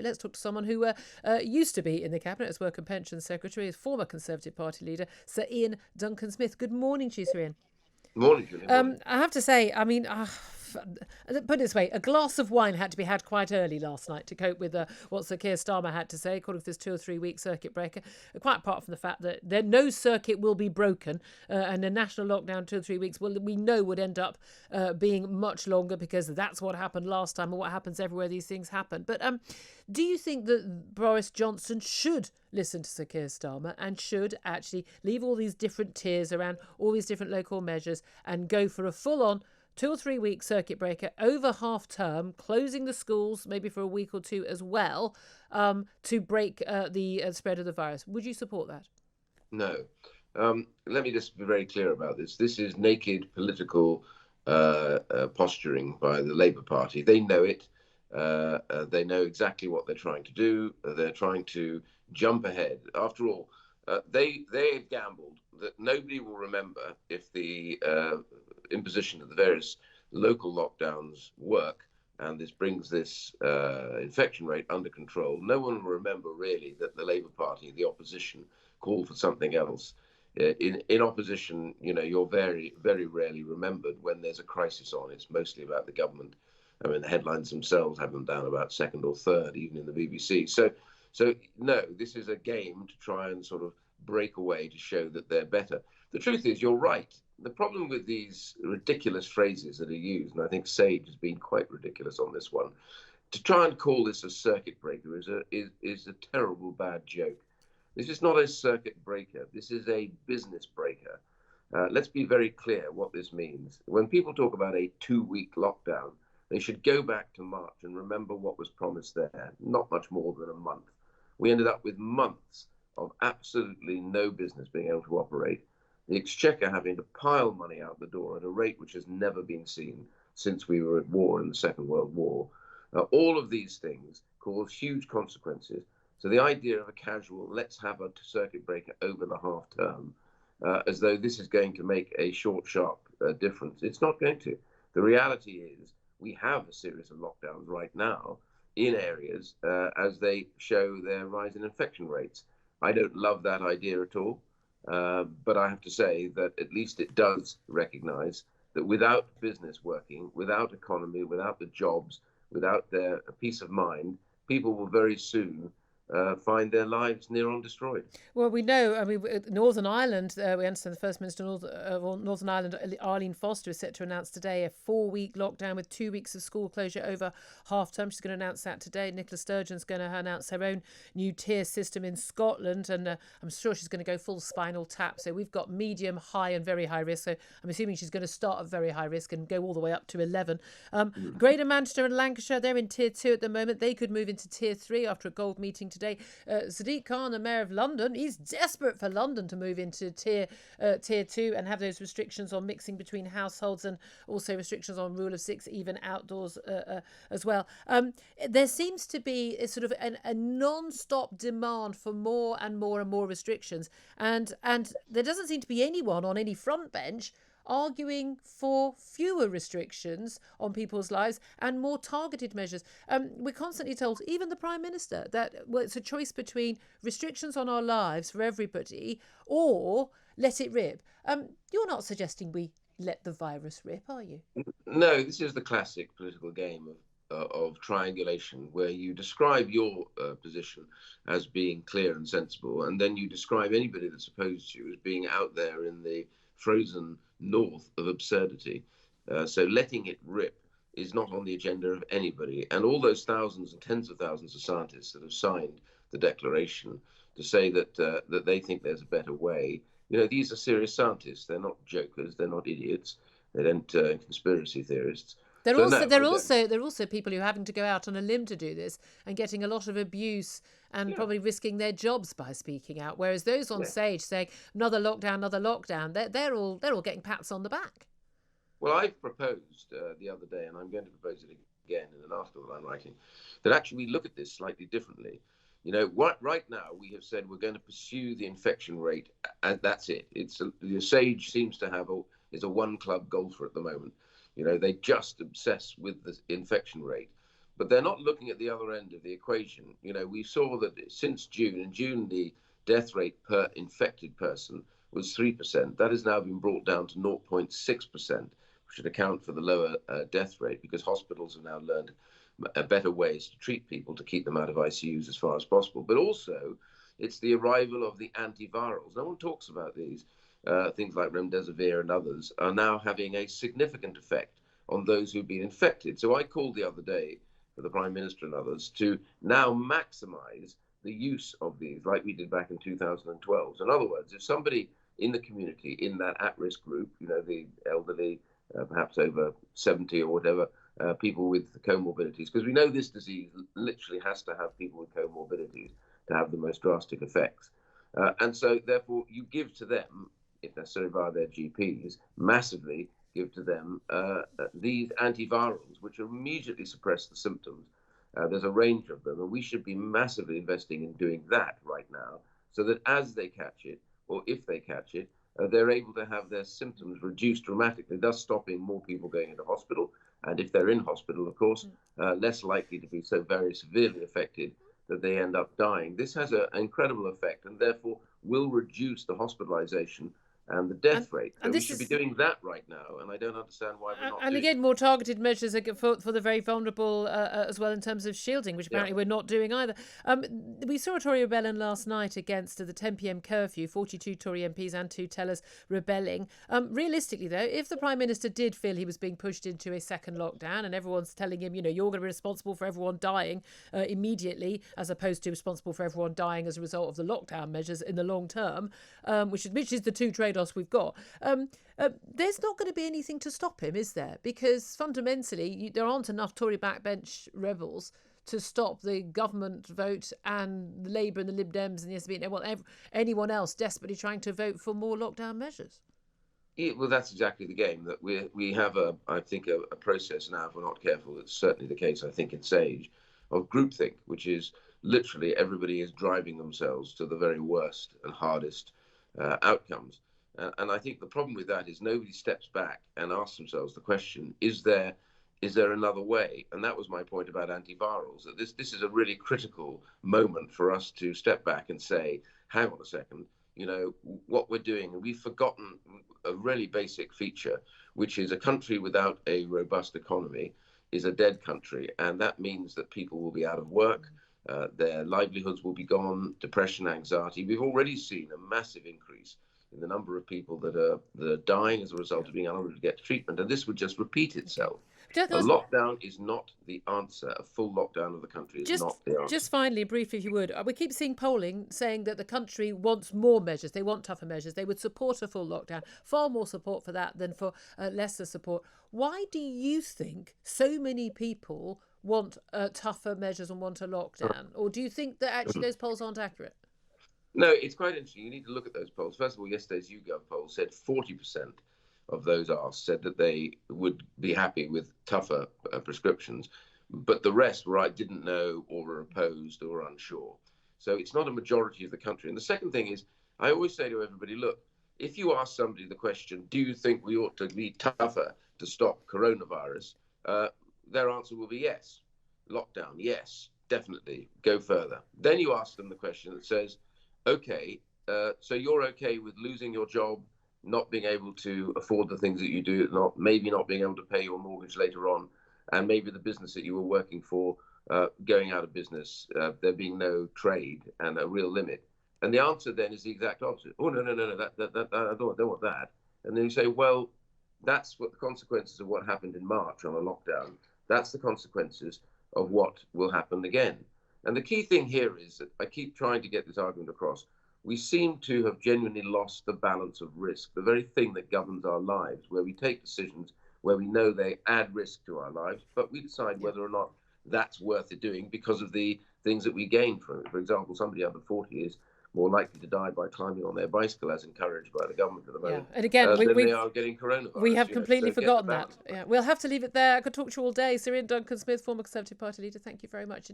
Let's talk to someone who used to be in the Cabinet as Work and Pensions Secretary, as former Conservative Party leader, Sir Iain Duncan Smith. Good morning to you, Sir Iain. Morning, Julia. Morning. I have to say, I mean, put it this way, a glass of wine had to be had quite early last night to cope with what Sir Keir Starmer had to say, according to this 2 or 3 week circuit breaker. Quite apart from the fact that no circuit will be broken, and a national lockdown 2 or 3 weeks, we know would end up being much longer, because that's what happened last time and what happens everywhere these things happen. But do you think that Boris Johnson should listen to Sir Keir Starmer and should actually leave all these different tiers around all these different local measures and go for a full-on 2 or 3 week circuit breaker over half term, closing the schools maybe for a week or two as well, to break the spread of the virus? Would you support that? No. Let me just be very clear about this. This is naked political posturing by the Labour Party. They know it. They know exactly what they're trying to do. They're trying to jump ahead. After all, they have gambled that nobody will remember if the imposition of the various local lockdowns work, and this brings this infection rate under control. No one will remember really that the Labour Party, the opposition, called for something else. In opposition, you're very, very rarely remembered when there's a crisis on. It's mostly about the government. I mean, the headlines themselves have them down about second or third, even in the BBC. So no, this is a game to try and sort of break away to show that they're better. The truth is, you're right. The problem with these ridiculous phrases that are used, and I think Sage has been quite ridiculous on this one, to try and call this a circuit breaker is a terrible bad joke. This is not a circuit breaker. This is a business breaker. Let's be very clear what this means. When people talk about a 2-week lockdown, they should go back to March and remember what was promised there. Not much more than a month. We ended up with months of absolutely no business being able to operate. The Exchequer having to pile money out the door at a rate which has never been seen since we were at war in the Second World War. All of these things cause huge consequences. So the idea of a casual, let's have a circuit breaker over the half term, as though this is going to make a short, sharp difference, it's not going to. The reality is we have a series of lockdowns right now in areas as they show their rise in infection rates. I don't love that idea at all, but I have to say that at least it does recognise that without business working, without economy, without the jobs, without their peace of mind, people will very soon find their lives near on destroyed. Well, we know, I mean, Northern Ireland, we understand the First Minister of Northern Ireland, Arlene Foster, is set to announce today a 4-week lockdown with 2 weeks of school closure over half term. She's going to announce that today. Nicola Sturgeon's going to announce her own new tier system in Scotland, and I'm sure she's going to go full spinal tap. So we've got medium, high and very high risk. So I'm assuming she's going to start at very high risk and go all the way up to 11. Greater Manchester and Lancashire, they're in tier 2 at the moment. They could move into tier 3 after a gold meeting today. Sadiq Khan, the Mayor of London, he's desperate for London to move into tier 2 and have those restrictions on mixing between households, and also restrictions on rule of 6, even outdoors as well. There seems to be a sort of a non-stop demand for more and more and more restrictions, and there doesn't seem to be anyone on any front bench arguing for fewer restrictions on people's lives and more targeted measures. We're constantly told, even the Prime Minister, that it's a choice between restrictions on our lives for everybody or let it rip. You're not suggesting we let the virus rip, are you? No, this is the classic political game of triangulation, where you describe your position as being clear and sensible, and then you describe anybody that's opposed to you as being out there in the frozen north of absurdity. So letting it rip is not on the agenda of anybody. And all those thousands and tens of thousands of scientists that have signed the declaration to say that they think there's a better way, these are serious scientists. They're not jokers. They're not idiots. They don't conspiracy theorists. They're also people who are having to go out on a limb to do this and getting a lot of abuse and probably risking their jobs by speaking out. Whereas those on stage saying another lockdown, they're all getting pats on the back. Well, I proposed the other day, and I'm going to propose it again in an article that I'm writing, that actually we look at this slightly differently. Right now we have said we're going to pursue the infection rate, and that's it. The Sage seems to have is a one-club golfer at the moment. They just obsess with the infection rate. but they're not looking at the other end of the equation. We saw that since June, the death rate per infected person was 3%. That has now been brought down to 0.6%, which should account for the lower death rate, because hospitals have now learned better ways to treat people to keep them out of ICUs as far as possible. But also, it's the arrival of the antivirals. No one talks about these. Things like remdesivir and others are now having a significant effect on those who've been infected. So I called the other day for the Prime Minister and others to now maximize the use of these, like we did back in 2012. So in other words, if somebody in the community, in that at-risk group, the elderly, perhaps over 70 or whatever, people with comorbidities, because we know this disease literally has to have people with comorbidities to have the most drastic effects. And so, therefore, you give to them, if necessary via their GPs, massively give to them these antivirals, which immediately suppress the symptoms. There's a range of them, and we should be massively investing in doing that right now, so that as they catch it, or if they catch it, they're able to have their symptoms reduced dramatically, thus stopping more people going into hospital. And if they're in hospital, of course, less likely to be so very severely affected that they end up dying. This has an incredible effect, and therefore will reduce the hospitalization and the death rate. So we should be doing that right now, and I don't understand why we're not and doing again, more targeted measures for the very vulnerable as well, in terms of shielding, which apparently we're not doing either. We saw a Tory rebellion last night against the 10 p.m. curfew, 42 Tory MPs and 2 tellers rebelling. Realistically, though, if the Prime Minister did feel he was being pushed into a second lockdown and everyone's telling him, you're going to be responsible for everyone dying immediately, as opposed to responsible for everyone dying as a result of the lockdown measures in the long term, which is the two trade-offs we've got, there's not going to be anything to stop him, is there? Because fundamentally, there aren't enough Tory backbench rebels to stop the government vote and the Labour and the Lib Dems and the SNP and anyone else desperately trying to vote for more lockdown measures. Well, that's exactly the game. That we have I think a process now, if we're not careful. It's certainly the case, I think, in Sage, of groupthink, which is literally everybody is driving themselves to the very worst and hardest outcomes. And I think the problem with that is nobody steps back and asks themselves the question, is there another way? And that was my point about antivirals, that this is a really critical moment for us to step back and say, hang on a second, what we're doing, and we've forgotten a really basic feature, which is a country without a robust economy is a dead country. And that means that people will be out of work, their livelihoods will be gone, depression, anxiety. We've already seen a massive increase in the number of people that are dying as a result of being unable to get treatment, and this would just repeat itself. A lockdown is not the answer. A full lockdown of the country is not the answer. Just finally, briefly, if you would, we keep seeing polling saying that the country wants more measures. They want tougher measures. They would support a full lockdown. Far more support for that than for lesser support. Why do you think so many people want tougher measures and want a lockdown? Or do you think that actually those polls aren't accurate? No, it's quite interesting. You need to look at those polls. First of all, yesterday's YouGov poll said 40% of those asked said that they would be happy with tougher prescriptions, but the rest didn't know or were opposed or unsure. So it's not a majority of the country. And the second thing is, I always say to everybody, look, if you ask somebody the question, do you think we ought to be tougher to stop coronavirus? Their answer will be yes. Lockdown, yes, definitely, go further. Then you ask them the question that says, okay, so you're okay with losing your job, not being able to afford the things that you do, maybe not being able to pay your mortgage later on, and maybe the business that you were working for going out of business, there being no trade and a real limit. And the answer then is the exact opposite. Oh, no, I don't want that. And then you say, well, that's what the consequences of what happened in March on a lockdown. That's the consequences of what will happen again. And the key thing here is that I keep trying to get this argument across. We seem to have genuinely lost the balance of risk, the very thing that governs our lives, where we take decisions where we know they add risk to our lives, but we decide whether or not that's worth it doing because of the things that we gain from it. For example, somebody under 40 is more likely to die by climbing on their bicycle, as encouraged by the government at the moment. And again, than they are getting coronavirus. We have completely forgotten that. We'll have to leave it there. I could talk to you all day. Sir Iain Duncan Smith, former Conservative Party leader, thank you very much indeed.